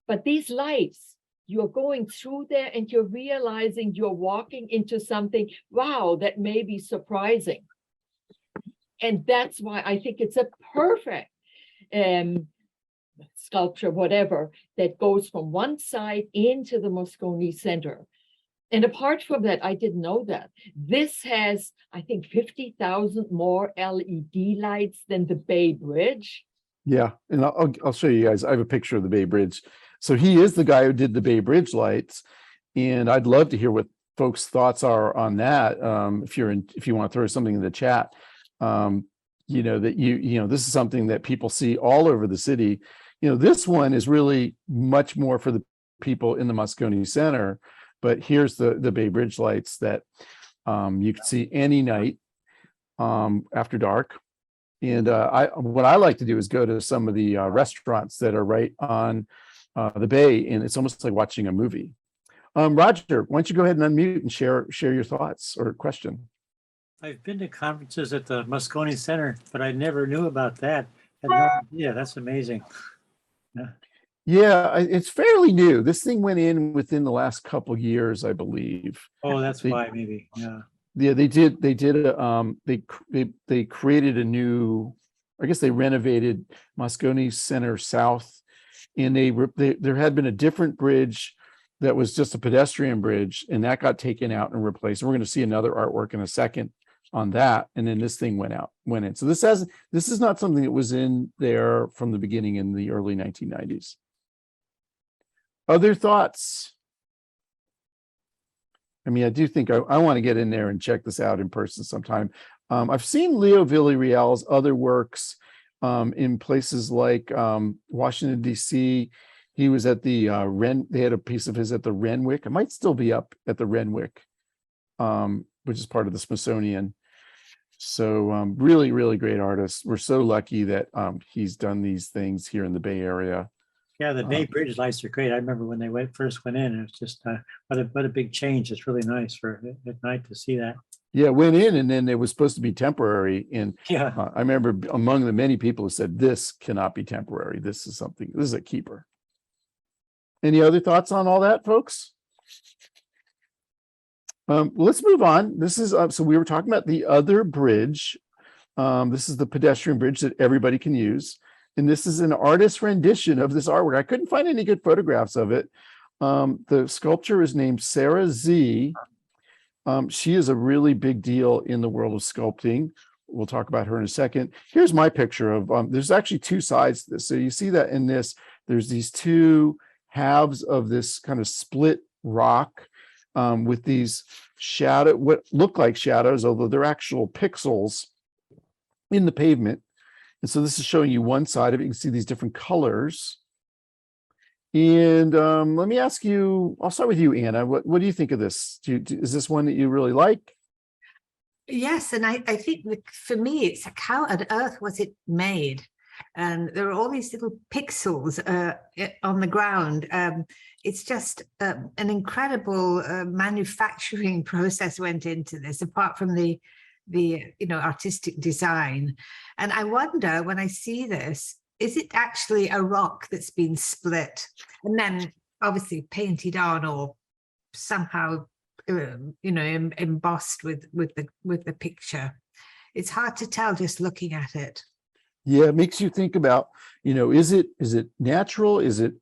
but these lights, you're going through there and you're realizing you're walking into something, wow, that may be surprising. And that's why I think it's a perfect sculpture, whatever, that goes from one side into the Moscone Center. And apart from that, I didn't know that this has, I think, 50,000 more LED lights than the Bay Bridge. Yeah, and I'll show you guys. I have a picture of the Bay Bridge. So he is the guy who did the Bay Bridge lights, and I'd love to hear what folks' thoughts are on that. If you want to throw something in the chat, that this is something that people see all over the city. This one is really much more for the people in the Moscone Center. But here's the Bay Bridge lights that you can see any night after dark. And what I like to do is go to some of the restaurants that are right on the bay, and it's almost like watching a movie. Roger, why don't you go ahead and unmute and share your thoughts or question? I've been to conferences at the Moscone Center, but I never knew about that. I had no idea. That's amazing. Yeah. Yeah, it's fairly new. This thing went in within the last couple years, I believe. Oh, that's why maybe. Yeah. Yeah, they did. They created a new. I guess they renovated Moscone Center South, and there had been a different bridge that was just a pedestrian bridge, and that got taken out and replaced. And we're going to see another artwork in a second on that, and then this thing went in. So this is not something that was in there from the beginning in the early 1990s. Other thoughts? I mean, I do think I want to get in there and check this out in person sometime. I've seen Leo Villarreal's other works in places like Washington, D.C. He was at the they had a piece of his at the Renwick. It might still be up at the Renwick, which is part of the Smithsonian. So really, really great artist. We're so lucky that he's done these things here in the Bay Area. Yeah, the day bridge lights are great. I remember when they first went in, it was just what a big change. It's really nice for at night to see that. Yeah, went in and then it was supposed to be temporary. And Yeah. I remember among the many people who said, this cannot be temporary. This is a keeper. Any other thoughts on all that, folks? Let's move on. This is, so we were talking about the other bridge. This is the pedestrian bridge that everybody can use. And this is an artist rendition of this artwork. I couldn't find any good photographs of it. The sculptor is named Sarah Z. She is a really big deal in the world of sculpting. We'll talk about her in a second. Here's my picture of, there's actually two sides to this. So you see that in this, there's these two halves of this kind of split rock with these what look like shadows, although they're actual pixels in the pavement. And so this is showing you one side of it. You can see these different colors. And let me ask you, I'll start with you, Anna. What do you think of this? Is this one that you really like? Yes, and I think that for me, it's like, how on earth was it made? And there are all these little pixels on the ground. It's just an incredible manufacturing process went into this, apart from the artistic design. And I wonder, when I see this, is it actually a rock that's been split and then obviously painted on or somehow embossed with the picture? It's hard to tell just looking at it. Yeah, it makes you think about, is it natural? Is it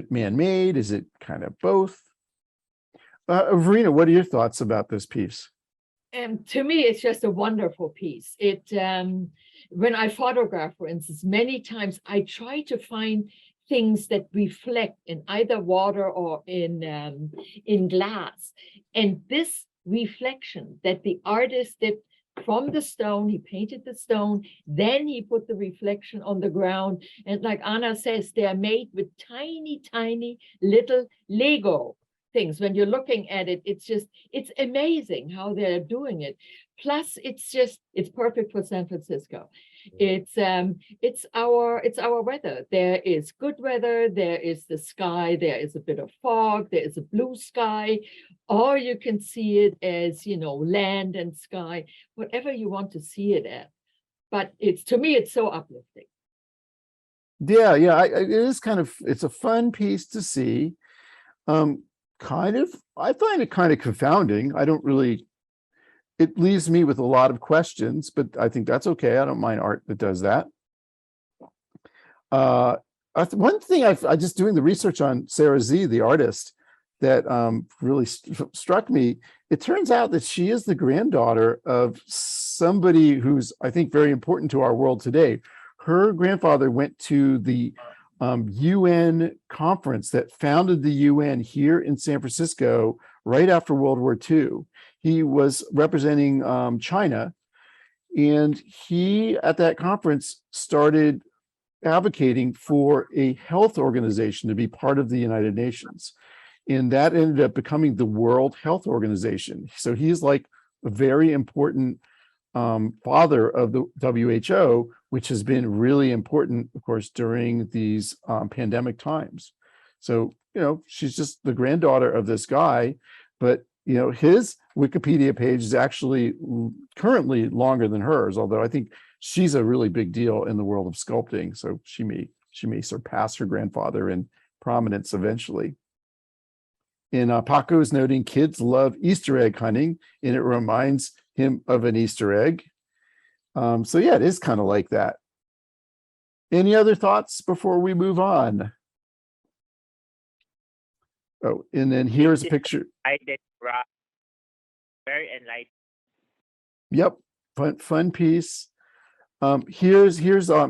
man-made? Is it kind of both? Verena, what are your thoughts about this piece? To me, it's just a wonderful piece. When I photograph, for instance, many times I try to find things that reflect in either water or in glass. And this reflection that the artist did from the stone, he painted the stone, then he put the reflection on the ground. And like Anna says, they are made with tiny, tiny little Lego things. When you're looking at it, it's amazing how they're doing it. Plus, it's perfect for San Francisco. It's our weather. There is good weather, there is the sky, there is a bit of fog, there is a blue sky, or you can see it as, land and sky, whatever you want to see it at. But to me, it's so uplifting. Yeah, it is it's a fun piece to see. I find it kind of confounding. It leaves me with a lot of questions, but I think that's okay. I don't mind art that does that. One thing I just doing the research on Sarah Z, the artist, that really struck me, it turns out that she is the granddaughter of somebody who's, I think, very important to our world today. Her grandfather went to the UN conference that founded the UN here in San Francisco right after World War II. He was representing China, and he, at that conference, started advocating for a health organization to be part of the United Nations. And that ended up becoming the World Health Organization. So he's like a very important father of the WHO, which has been really important, of course, during these pandemic times. So, she's just the granddaughter of this guy, but, his Wikipedia page is actually currently longer than hers, although I think she's a really big deal in the world of sculpting. So she may surpass her grandfather in prominence eventually. And Paco is noting kids love Easter egg hunting, and it reminds him of an Easter egg. So yeah, it is kind of like that. Any other thoughts before we move on? Oh, and then here's a picture. Very enlightening. Yep, fun piece. Here's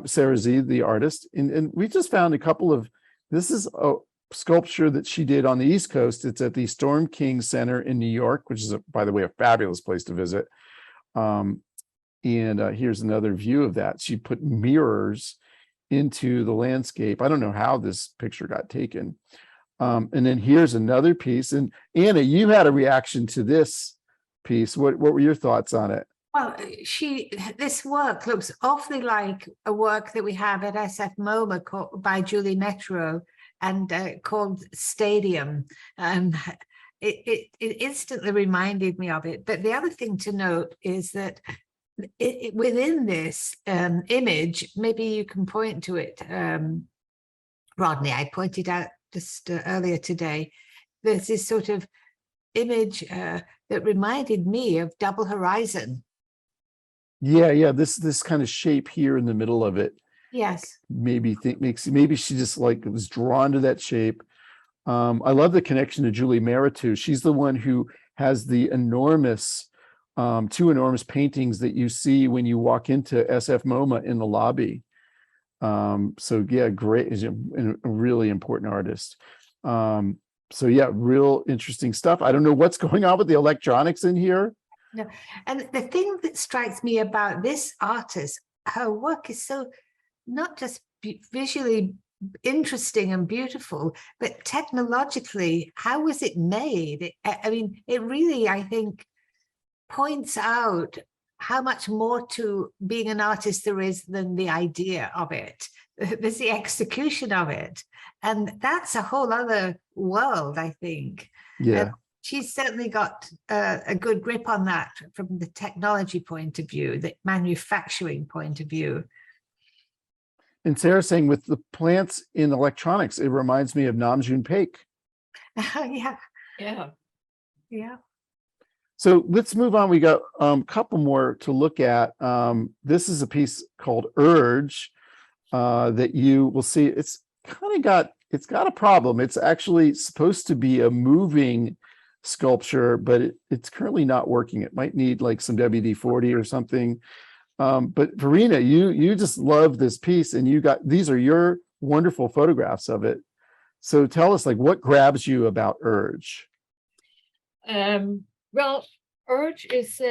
Sarah Z, the artist, and we just found a couple of. This is a sculpture that she did on the East Coast. It's at the Storm King Center in New York, which is, by the way, a fabulous place to visit. And here's another view of that. She put mirrors into the landscape. I don't know how this picture got taken. And then here's another piece. And Anna, you had a reaction to this piece. What were your thoughts on it? Well, this work looks awfully like a work that we have at SF MoMA by Julie Metro. and called Stadium. It instantly reminded me of it. But the other thing to note is that within this image, maybe you can point to it, Rodney, I pointed out just earlier today, there's this sort of image that reminded me of Double Horizon. Yeah, this kind of shape here in the middle of it. Yes. Maybe she just like was drawn to that shape. I love the connection to Julie Meritou. She's the one who has the enormous, two enormous paintings that you see when you walk into SF MoMA in the lobby. So yeah, great, is a really important artist. So yeah, real interesting stuff. I don't know what's going on with the electronics in here. No, and the thing that strikes me about this artist, her work is so not just visually interesting and beautiful, but technologically, how was it made? I mean, it really, I think, points out how much more to being an artist there is than the idea of it. There's the execution of it. And that's a whole other world, I think. Yeah. She's certainly got a good grip on that from the technology point of view, the manufacturing point of view. And Sarah's saying with the plants in electronics, it reminds me of Namjoon Paik. Yeah. Yeah. Yeah. So let's move on. We got a couple more to look at. This is a piece called Urge that you will see. It's got a problem. It's actually supposed to be a moving sculpture, but it's currently not working. It might need like some WD-40 or something. But Verena, you just love this piece, and these are your wonderful photographs of it. So tell us, like, what grabs you about Urge? Well, Urge is,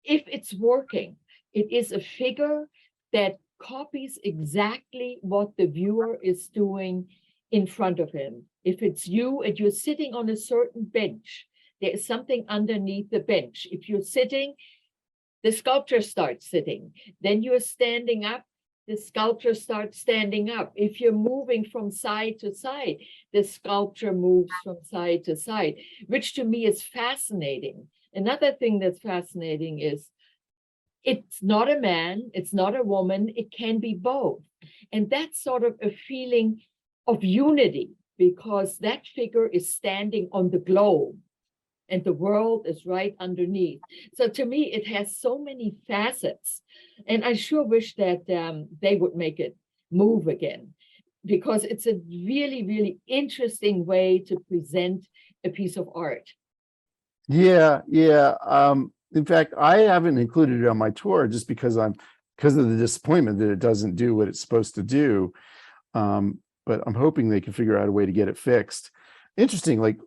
if it's working, it is a figure that copies exactly what the viewer is doing in front of him. If it's you and you're sitting on a certain bench, there is something underneath the bench. If you're sitting, the sculpture starts sitting. Then you're standing up, the sculpture starts standing up. If you're moving from side to side, the sculpture moves from side to side, which to me is fascinating. Another thing that's fascinating is it's not a man, it's not a woman, it can be both. And that's sort of a feeling of unity, because that figure is standing on the globe and the world is right underneath. So to me, it has so many facets. And I sure wish that they would make it move again, because it's a really, really interesting way to present a piece of art. Yeah. In fact, I haven't included it on my tour just because of the disappointment that it doesn't do what it's supposed to do. But I'm hoping they can figure out a way to get it fixed. Interesting, like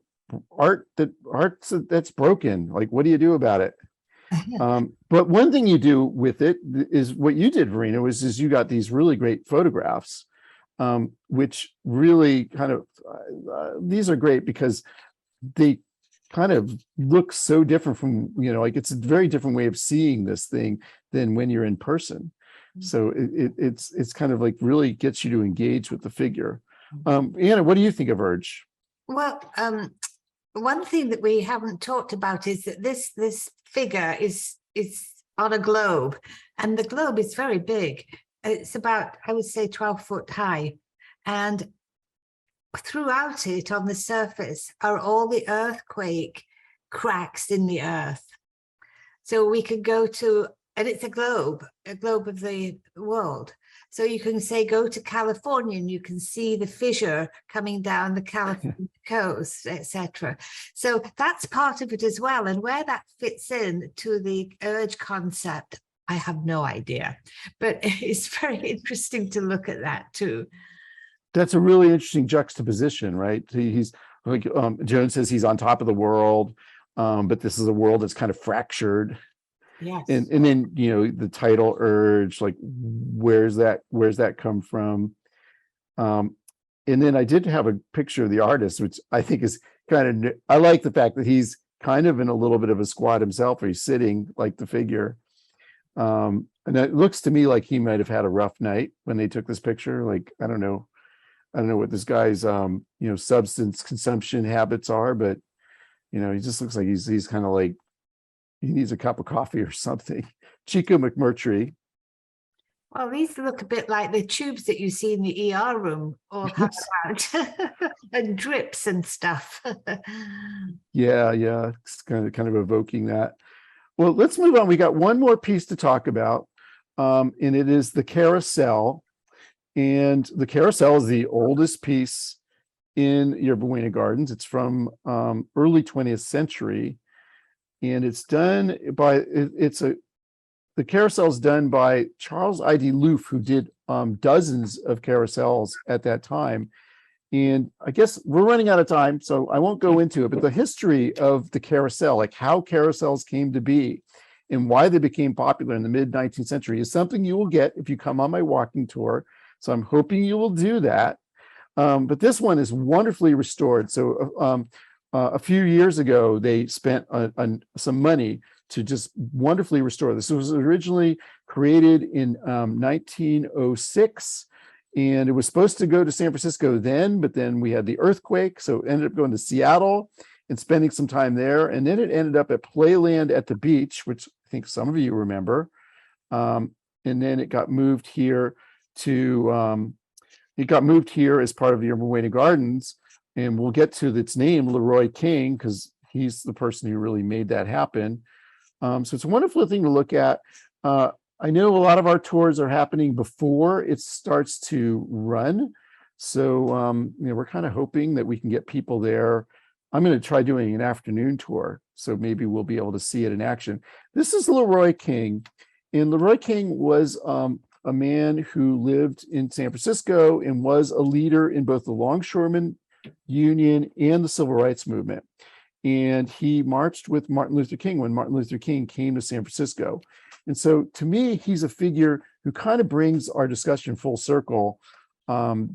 art that's broken. Like, what do you do about it? But one thing you do with it is what you did, Verena, is you got these really great photographs, which really kind of these are great because they kind of look so different from, like it's a very different way of seeing this thing than when you're in person. So it's kind of like really gets you to engage with the figure. Anna, what do you think of Urge? Well, one thing that we haven't talked about is that this figure is on a globe, and the globe is very big. It's about, I would say, 12 foot high, and throughout it on the surface are all the earthquake cracks in the earth. So we could go to, and it's a globe of the world. So you can say, go to California and you can see the fissure coming down the California coast, etc. So that's part of it as well. And where that fits in to the Urge concept, I have no idea. But it's very interesting to look at that too. That's a really interesting juxtaposition, right? He's like Joan says, he's on top of the world, but this is a world that's kind of fractured. Yes. And then the title Urge, like where's that come from? And then I did have a picture of the artist, which I think is kind of, I like the fact that he's kind of in a little bit of a squat himself, or he's sitting like the figure. And it looks to me like he might have had a rough night when they took this picture. Like, I don't know what this guy's substance consumption habits are, but he just looks like he's kind of like he needs a cup of coffee or something. Chico McMurtry. Well, these look a bit like the tubes that you see in the ER room, all hung out and drips and stuff. Yeah, it's kind of evoking that. Well, let's move on. We got one more piece to talk about, and it is the carousel. And the carousel is the oldest piece in Yerba Buena Gardens. It's from early 20th century, and it's done by the carousel is done by Charles I.D. Loof, who did dozens of carousels at that time. And I guess we're running out of time, so I won't go into it, but the history of the carousel, like how carousels came to be and why they became popular in the mid-19th century, is something you will get if you come on my walking tour. So I'm hoping you will do that. But this one is wonderfully restored. So a few years ago, they spent some money to just wonderfully restore this. It was originally created in 1906. And it was supposed to go to San Francisco then, but then we had the earthquake. So it ended up going to Seattle and spending some time there. And then it ended up at Playland at the Beach, which I think some of you remember. And then it got moved here as part of the Yerba Buena Gardens. And we'll get to its name, Leroy King, because he's the person who really made that happen. So it's a wonderful thing to look at. I know a lot of our tours are happening before it starts to run. So, we're kind of hoping that we can get people there. I'm going to try doing an afternoon tour, so maybe we'll be able to see it in action. This is Leroy King. And Leroy King was a man who lived in San Francisco and was a leader in both the Longshoremen Union and the Civil Rights Movement. And he marched with Martin Luther King when Martin Luther King came to San Francisco. And so to me, he's a figure who kind of brings our discussion full circle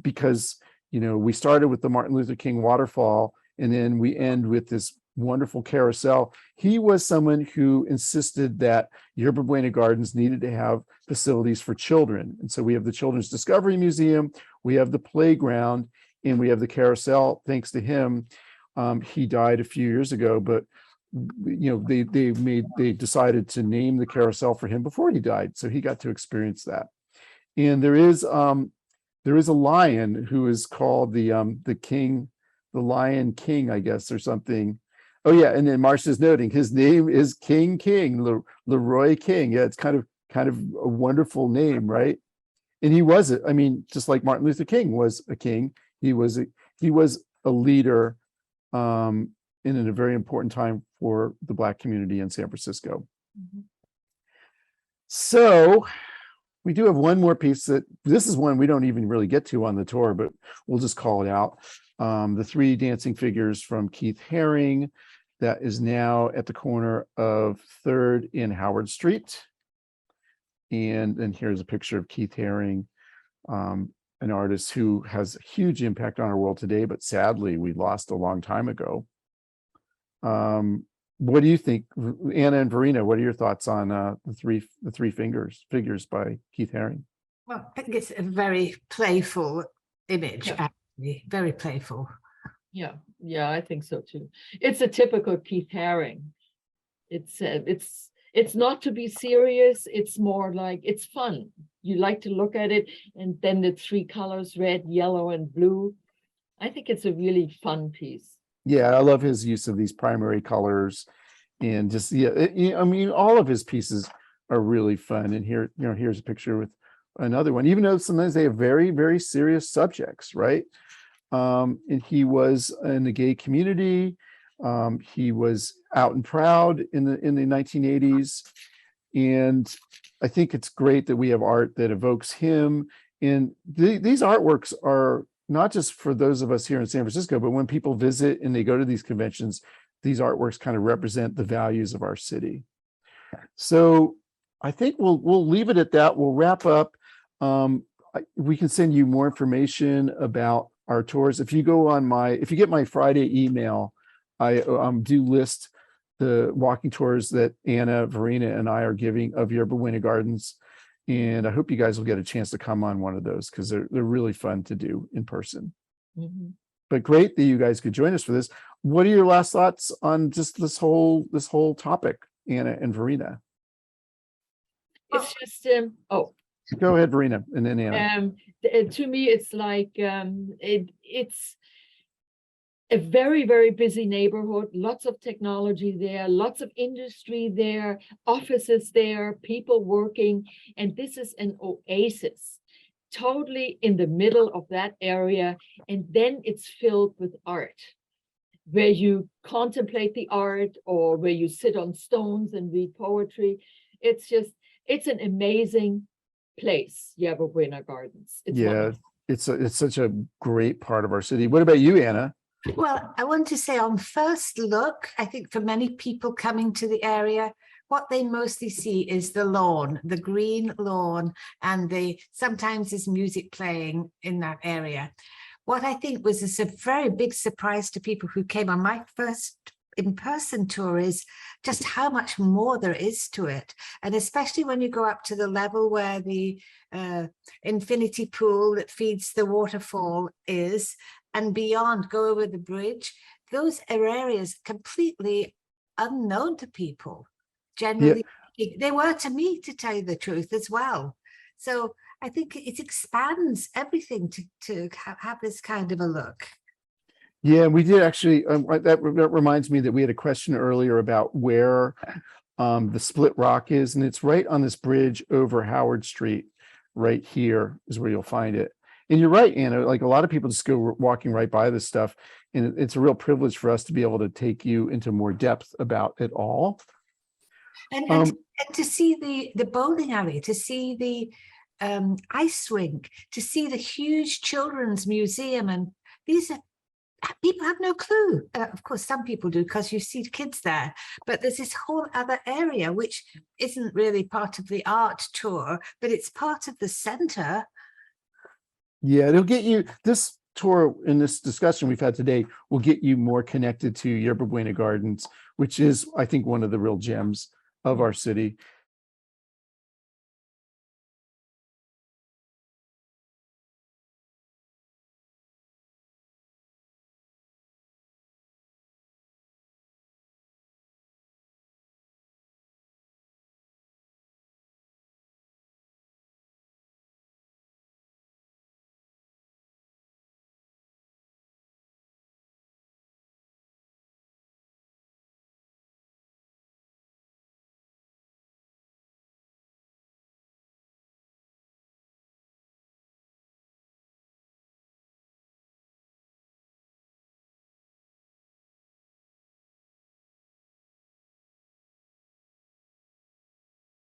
because, we started with the Martin Luther King waterfall, and then we end with this wonderful carousel. He was someone who insisted that Yerba Buena Gardens needed to have facilities for children. And so we have the Children's Discovery Museum, we have the playground, and we have the carousel, thanks to him. He died a few years ago, but they decided to name the carousel for him before he died, so he got to experience that. And there is a lion who is called the Lion King, I guess, or something. Oh yeah, and then Marcia's noting his name is King Leroy King. Yeah, it's kind of a wonderful name, right? And he was it. I mean, just like Martin Luther King was a king, he was a leader. In a very important time for the Black community in San Francisco. Mm-hmm. So we do have one more piece this is one we don't even really get to on the tour, but we'll just call it out. The 3 dancing figures from Keith Haring that is now at the corner of 3rd and Howard Street. And here's a picture of Keith Haring, an artist who has a huge impact on our world today, but sadly we lost a long time ago. What do you think, Anna and Verena? What are your thoughts on the three figures by Keith Haring? Well, I think it's a very playful image, Yeah. actually, very playful. Yeah, I think so too. It's a typical Keith Haring. It's not to be serious. It's more like it's fun. You like to look at it, and then the 3 colors, red, yellow, and blue. I think it's a really fun piece. Yeah, I love his use of these primary colors, and just all of his pieces are really fun. And here, here's a picture with another one. Even though sometimes they have very, very serious subjects, right? And he was in the gay community. He was out and proud in the 1980s, and I think it's great that we have art that evokes him. And these artworks are not just for those of us here in San Francisco, but when people visit and they go to these conventions, these artworks kind of represent the values of our city. So I think we'll leave it at that. We'll wrap up. We can send you more information about our tours. If you get my Friday email, I do list the walking tours that Anna, Verena, and I are giving of Yerba Buena Gardens. And I hope you guys will get a chance to come on one of those because they're really fun to do in person. Mhm. But great that you guys could join us for this. What are your last thoughts on just this whole topic, Anna and Verena? It's just, oh, Go ahead, Verena, and then Anna. to me, it's like, it's a very, very busy neighborhood, lots of technology there, lots of industry there, offices there, people working, and this is an oasis, totally in the middle of that area. And then it's filled with art, where you contemplate the art or where you sit on stones and read poetry. It's an amazing place, Yerba Buena Gardens. It's Yeah, wonderful. it's such a great part of our city. What about you, Anna? Well, I want to say on first look, I think for many people coming to the area, what they mostly see is the lawn, the green lawn, and sometimes there's music playing in that area. What I think was a very big surprise to people who came on my first in-person tour is just how much more there is to it. And especially when you go up to the level where the infinity pool that feeds the waterfall is, and beyond, go over the bridge, those are areas completely unknown to people. Generally, they were to me, to tell you the truth, as well. So I think it expands everything to have this kind of a look. Yeah, we did actually. That reminds me that we had a question earlier about where the Split Rock is, and it's right on this bridge over Howard Street. Right here is where you'll find it. And you're right, Anna, like a lot of people just go walking right by this stuff. And it's a real privilege for us to be able to take you into more depth about it all. And to see the bowling alley, to see the ice rink, to see the huge children's museum. And these are, people have no clue. Of course, some people do because you see kids there. But there's this whole other area, which isn't really part of the art tour, but it's part of the center. Yeah, it'll get you, this tour and this discussion we've had today will get you more connected to Yerba Buena Gardens, which is, I think, one of the real gems of our city.